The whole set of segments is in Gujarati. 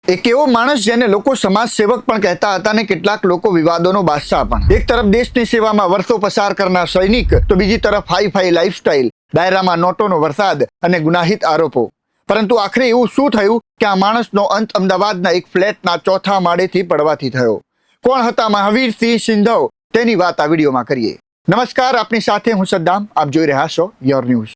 એક એવો માણસ જેને લોકો સમાજ સેવક પણ કહેતા હતા અને કેટલાક લોકો વિવાદોનો બાદશાહ પણ। એક તરફ દેશની સેવામાં વર્ષો પસાર કરનાર સૈનિક તો બીજી તરફ હાઈ ફાઈ લાઈફસ્ટાઈલ, ડાયરામાં નોટોનો વરસાદ અને ગુનાહિત આરોપો। પરંતુ આખરે એવું શું થયું કે આ માણસનો અંત અમદાવાદના એક ફ્લેટના ચોથા માળેથી પડવાથી થયો? કોણ હતા મહાવીરસિંહ સિંધવ? તેની વાત આ વિડીયોમાં કરીએ। નમસ્કાર, આપની સાથે હું સદ્દામ, આપ જોઈ રહ્યા છો યોર ન્યૂઝ।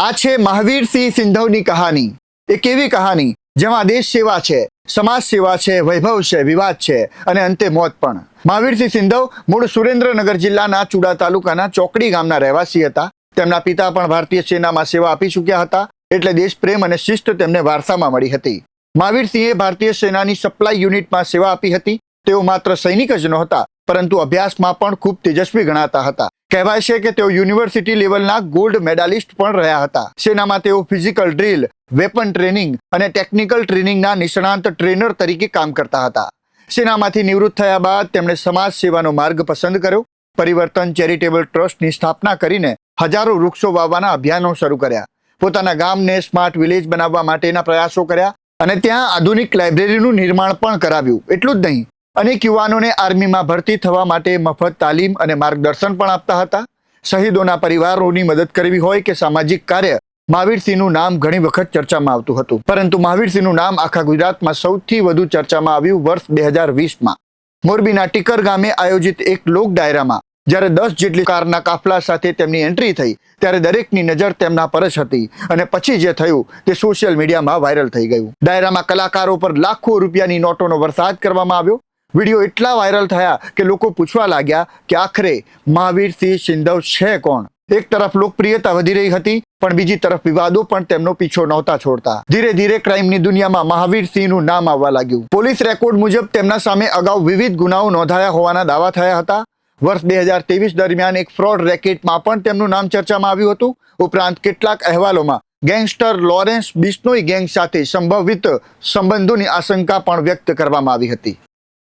આ છે મહાવીરસિંહ સિંધવની કહાની। એક એવી કહાની જેમાં દેશ સેવા છે, સમાજ સેવા છે, વૈભવ છે, વિવાદ છે અને અંતે મોત પણ। મહાવીરસિંહ સિંધવ મૂળ સુરેન્દ્રનગર જિલ્લાના ચુડા તાલુકાના ચોકડી ગામના રહેવાસી હતા। તેમના પિતા પણ ભારતીય સેનામાં સેવા આપી ચૂક્યા હતા, એટલે દેશપ્રેમ અને શિસ્ત તેમને વારસામાં મળી હતી। મહાવીરસિંહે ભારતીય સેનાની સપ્લાય યુનિટમાં સેવા આપી હતી। તેઓ માત્ર સૈનિક જ નહોતા, પરંતુ અભ્યાસમાં પણ ખૂબ તેજસ્વી ગણાતા હતા। કહેવાય છે કે તેઓ યુનિવર્સિટી લેવલના ગોલ્ડ મેડાલિસ્ટ પણ રહ્યા હતા। સેનામાં તેઓ ફિઝિકલ ડ્રીલ, વેપન ટ્રેનિંગ અને ટેકનિકલ ટ્રેનિંગના નિષ્ણાંત ટ્રેનર તરીકે કામ કરતા હતા। સેનામાંથી નિવૃત્ત થયા બાદ તેમણે સમાજ સેવાનો માર્ગ પસંદ કર્યો। પરિવર્તન ચેરિટેબલ ટ્રસ્ટની સ્થાપના કરીને હજારો વૃક્ષો વાવવાના અભિયાનો શરૂ કર્યા। પોતાના ગામને સ્માર્ટ વિલેજ બનાવવા માટેના પ્રયાસો કર્યા અને ત્યાં આધુનિક લાઇબ્રેરીનું નિર્માણ પણ કરાવ્યું। એટલું જ નહીં, અનેક યુવાનોને આર્મીમાં ભરતી થવા માટે મફત તાલીમ અને માર્ગદર્શન પણ આપતા હતા। શહીદોના પરિવારોની મદદ કરવી હોય કે સામાજિક કાર્ય, મહાવીરસિંહનું નામ ઘણી વખત ચર્ચામાં આવતું હતું। પરંતુ મહાવીરસિંહનું નામ આખા ગુજરાતમાં સૌથી વધુ ચર્ચામાં આવ્યું વર્ષ 2020માં। મોરબીના ટીકર ગામે આયોજિત એક લોક ડાયરામાં જ્યારે 10 જેટલી કારના કાફલા સાથે તેમની એન્ટ્રી થઈ, ત્યારે દરેકની નજર તેમના પર જ હતી અને પછી જે થયું તે સોશિયલ મીડિયામાં વાયરલ થઈ ગયું। ડાયરામાં કલાકારો પર લાખો રૂપિયાની નોટોનો વરસાદ કરવામાં આવ્યો। વિડીયો એટલા વાયરલ થયા કે લોકો પૂછવા લાગ્યા કે આખરે મહાવીરસિંહ સિંધવ છે કોણ? એક તરફ લોકપ્રિયતા વધી રહી હતી, પણ બીજી તરફ વિવાદો પણ તેમનો પીછો નહોતા છોડતા। ધીરે ધીરે ક્રાઇમની દુનિયામાં મહાવીરસિંહનું નામ આવવા લાગ્યું। પોલીસ રેકોર્ડ મુજબ તેમના સામે અગાઉ વિવિધ ગુનાઓ નોંધાયા હોવાના દાવા થયા હતા। વર્ષ 2023 દરમિયાન એક ફ્રોડ રેકેટમાં પણ તેમનું નામ ચર્ચામાં આવ્યું હતું। ઉપરાંત કેટલાક અહેવાલોમાં ગેંગસ્ટર લોરેન્સ બિશ્નોઈ ગેંગ સાથે સંભવિત સંબંધોની આશંકા પણ વ્યક્ત કરવામાં આવી હતી।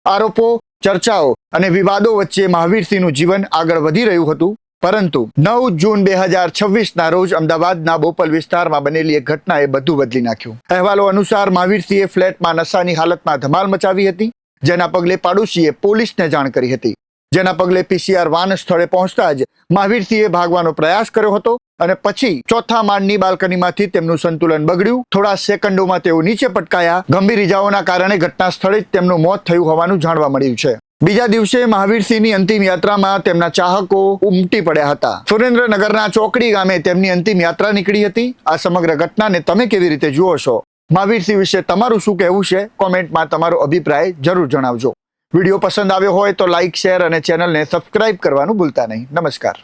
આરોપો, ચર્ચાઓ અને વિવાદો વચ્ચે મહાવીરસિંહનું જીવન આગળ વધી રહ્યું હતું, પરંતુ 9 જૂન 2026ના રોજ અમદાવાદના બોપલ વિસ્તારમાં બનેલી એક ઘટનાએ બધું બદલી નાખ્યું। અહેવાલો અનુસાર મહાવીરસિંહે ફ્લેટમાં નશાની હાલતમાં ધમાલ મચાવી હતી, જેના પગલે પાડોશીએ પોલીસને જાણ કરી હતી। જેના પગલે પીસીઆર વાન સ્થળે પહોંચતા જ મહાવીરસિંહે ભાગવાનો પ્રયાસ કર્યો હતો અને પછી ચોથા માળની બાલ્કનીમાંથી તેમનું સંતુલન બગડ્યું। થોડા સેકન્ડોમાં તેઓ નીચે પટકાયા। ગંભીર ઇજાઓના કારણે ઘટના સ્થળે જ તેમનું મોત થયું હોવાનું જાણવા મળ્યું છે। બીજા દિવસે મહાવીરસિંહની અંતિમ યાત્રામાં તેમના ચાહકો ઉમટી પડ્યા હતા। સુરેન્દ્રનગરના ચોકડી ગામે તેમની અંતિમ યાત્રા નીકળી હતી। આ સમગ્ર ઘટનાને તમે કેવી રીતે જુઓ છો? મહાવીરસિંહ વિશે તમારું શું કહેવું છે? કોમેન્ટમાં તમારો અભિપ્રાય જરૂર જણાવજો। વિડીયો પસંદ આવ્યો હોય તો લાઇક, શેર અને ચેનલને સબસ્ક્રાઇબ કરવાનું ભૂલતા નહીં। નમસ્કાર।